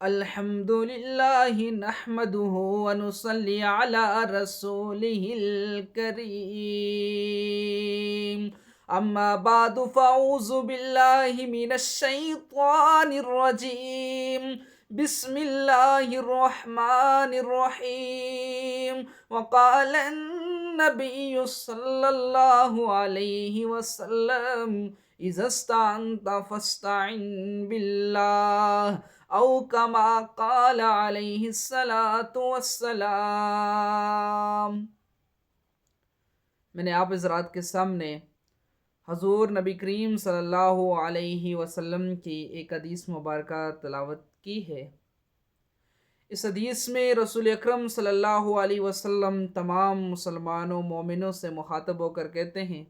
الحمد لله نحمده ونصلي على رسوله الكريم. أما بعد فأعوذ بالله من الشيطان الرجيم. بسم الله الرحمن الرحيم. وقال النبي صلى الله عليه وسلم: إذا استعنت فاستعن بالله، او کما قال علیہ الصلاۃ والسلام۔ میں نے آپ حضرات کے سامنے حضور نبی کریم صلی اللہ علیہ وسلم کی ایک حدیث مبارکہ تلاوت کی ہے۔ اس حدیث میں رسول اکرم صلی اللہ علیہ وسلم تمام مسلمانوں مومنوں سے مخاطب ہو کر کہتے ہیں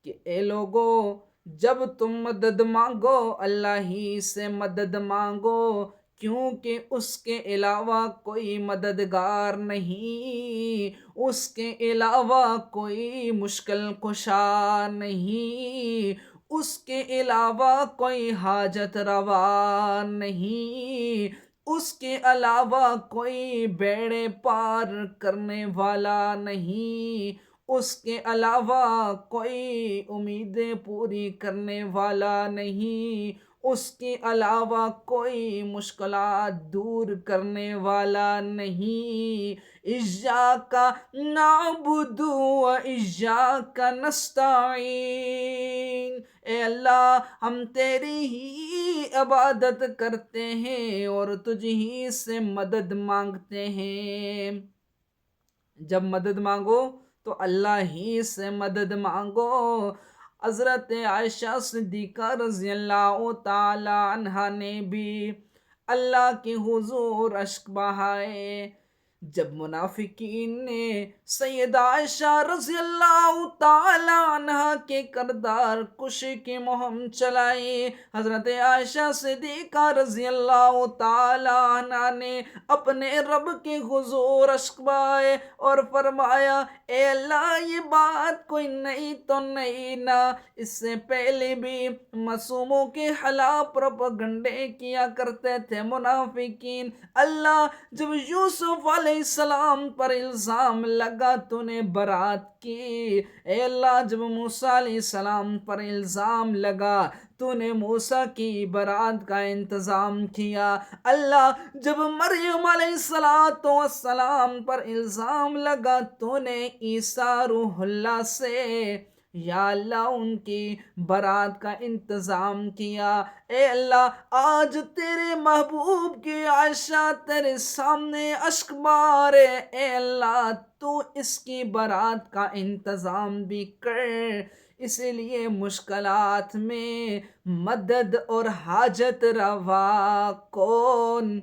کہ اے لوگو، جب تم مدد مانگو اللہ ہی سے مدد مانگو، کیونکہ اس کے علاوہ کوئی مددگار نہیں، اس کے علاوہ کوئی مشکل کشا نہیں، اس کے علاوہ کوئی حاجت روا نہیں، اس کے علاوہ کوئی بیڑے پار کرنے والا نہیں، اس کے علاوہ کوئی امیدیں پوری کرنے والا نہیں، اس کے علاوہ کوئی مشکلات دور کرنے والا نہیں۔ ایاک نعبد و ایاک نستعین، اے اللہ ہم تیری ہی عبادت کرتے ہیں اور تجھ ہی سے مدد مانگتے ہیں۔ جب مدد مانگو تو اللہ ہی سے مدد مانگو۔ حضرت عائشہ صدیقہ رضی اللہ تعالی عنہا نے بھی اللہ کے حضور اشک بہائے جب منافقین نے سیدہ عائشہ رضی اللہ تعالی عنہا کے کردار کشی کی مہم چلائی۔ حضرت عائشہ صدیقہ رضی اللہ تعالی عنہا نے اپنے رب کے حضور اشک بہائے اور فرمایا: اے اللہ، یہ بات کوئی نئی تو نہیں نا؟ اس سے پہلے بھی معصوموں کے خلاف پروپیگنڈے کیا کرتے تھے منافقین۔ اللہ، جب یوسف علیہ السلام پر الزام لگا تو نے برات کی۔ اے اللہ، جب موسیٰ علیہ السلام پر الزام لگا تو نے موسیٰ کی برات کا انتظام کیا۔ اللہ، جب مریم علیہ السلام پر الزام لگا تو نے عیسیٰ روح اللہ سے یا اللہ ان کی برات کا انتظام کیا۔ اے اللہ، آج تیرے محبوب کی عائشہ تیرے سامنے اشک بارے، اے اللہ تو اس کی برات کا انتظام بھی کر۔ اسی لیے مشکلات میں مدد اور حاجت روا کون؟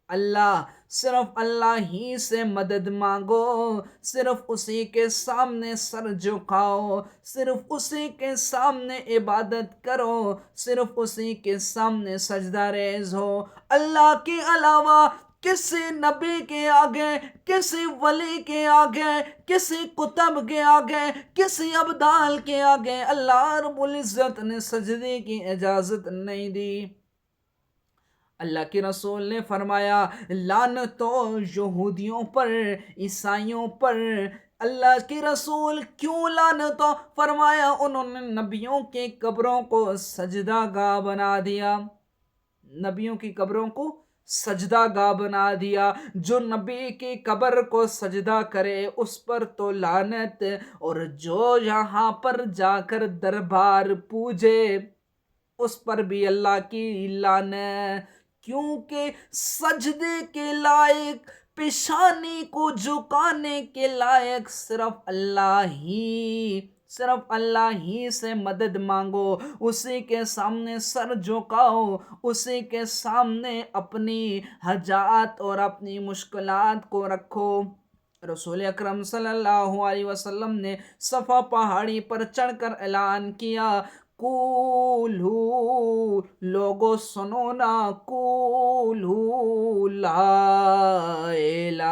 اللہ، صرف اللہ ہی سے مدد مانگو، صرف اسی کے سامنے سر جھکاؤ، صرف اسی کے سامنے عبادت کرو، صرف اسی کے سامنے سجدہ ریز ہو۔ اللہ کے علاوہ کسی نبی کے آگے، کسی ولی کے آگے، کسی کتب کے آگے، کسی ابدال کے آگے اللہ رب العزت نے سجدے کی اجازت نہیں دی۔ اللہ کے رسول نے فرمایا: لعنت ہو یہودیوں پر، عیسائیوں پر۔ اللہ کے رسول کیوں لعنت ہو؟ فرمایا انہوں نے نبیوں کی قبروں کو سجدہ گاہ بنا دیا، نبیوں کی قبروں کو سجدہ گاہ بنا دیا۔ جو نبی کی قبر کو سجدہ کرے اس پر تو لعنت، اور جو یہاں پر جا کر دربار پوجے اس پر بھی اللہ کی لعنت، کیونکہ سجدے کے لائق، پیشانی کو جھکانے کے لائق صرف اللہ ہی سے مدد مانگو، اسی کے سامنے سر جھکاؤ، اسی کے سامنے اپنی حاجات اور اپنی مشکلات کو رکھو۔ رسول اکرم صلی اللہ علیہ وسلم نے صفا پہاڑی پر چڑھ کر اعلان کیا: قولو، لوگو سنو نا، قولو لا الہ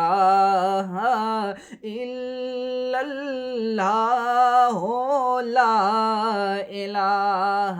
الا اللہ، لا الہ